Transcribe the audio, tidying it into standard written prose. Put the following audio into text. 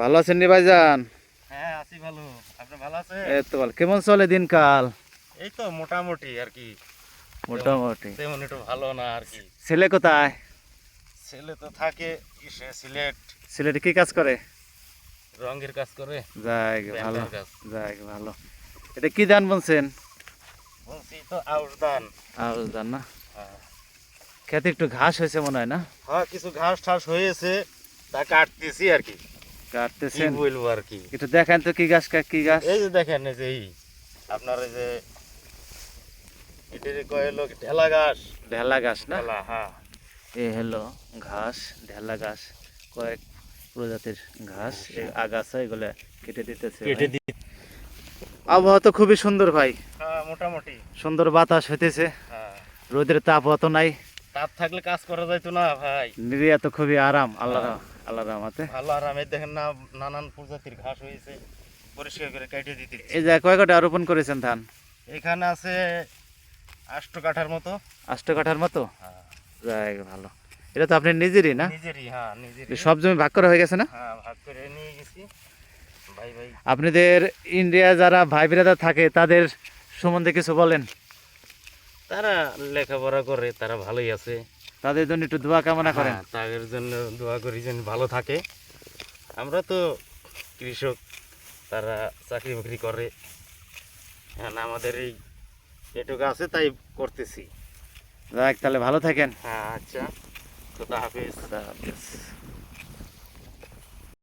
ভালো আছেন নি ভাইজান? হ্যাঁ আছি ভালো। আপনি ভালো আছেন? এই তো ভালো। কেমন চলে দিনকাল? এই তো মোটামুটি আর কি। মোটামুটি। তেমন একটু ভালো না আর কি। ছেলে কোথায়? ছেলে তো থাকে সিলেট, ছেলেটি কি কাজ করে? রঙের কাজ করে, যাই ভালো, ব্যাংকের কাজ। যাই ভালো। এটা কি ধান বলছেন? বলছি তো আউশ ধান। আউশ ধান না? হ্যাঁ। খেতে একটু ঘাস হয়েছে মনে হয় না? হ্যাঁ কিছু ঘাস ঠাস হয়েছে, তা কাটতেছি আর কি। কি কাটতেছেন? বলবো আর কি। একটু দেখেন তো কি ঘাস কি ঘাস? এই যে দেখেন এই যে আপনার এই যে এটার কয় লোক ঢেলা ঘাস। ঢেলা ঘাস না? ঢেলা, হ্যাঁ। এ হলো ঘাস, ঢেলা ঘাস, কয়েক প্রজাতির ঘাস, আগাছা এগুলো কেটে দিতেছে কেটে ভাই। দিই। আবহাওয়া তো খুবই সুন্দর ভাই, হ্যাঁ মোটামুটি। সুন্দর বাতাস হইতেছে, হ্যাঁ। রোদের তাপ অত নাই, তাপ থাকলে কাজ করা যাইতো না ভাই। নিরিয়া তো খুবই আরাম, হ্যাঁ। আল্লাহ রহমতে। ভালো আরামে দেখেন না, নানান প্রজাতির ঘাস হয়েছে, পরিষ্কার করে কেটে দিতে। এই যে কয় কাঠা রোপণ করেছেন ধান? এখানে আছে 8 কাঠার মতো। 8 কাঠার মতো? হ্যাঁ। যাই ভালো। এটা তো আপনি নিজেরই না? নিজেরই, হ্যাঁ নিজেরই। সব জমি ভাগ করা হয়ে গেছে না? হ্যাঁ ভাগ করে নিয়ে গেছি ভাই ভাই। আপনাদের ইন্ডিয়া যারা ভাই বিরাদার থাকে তাদের সম্বন্ধে কিছু বলেন। তারা লেখাপড়া করে, তারা ভালোই আছে। তাদের জন্য একটু দোয়া কামনা করেন। হ্যাঁ, তাদের জন্য দোয়া করি যেন ভালো থাকে। আমরা তো কৃষক, তারা চাকরি বাকরি করে। হ্যাঁ, আমাদের এই এটুকু আছে তাই করতেছি। যাক তাহলে ভালো থাকেন। হ্যাঁ আচ্ছা, খোদা হাফেজ। খুদা হাফেজ।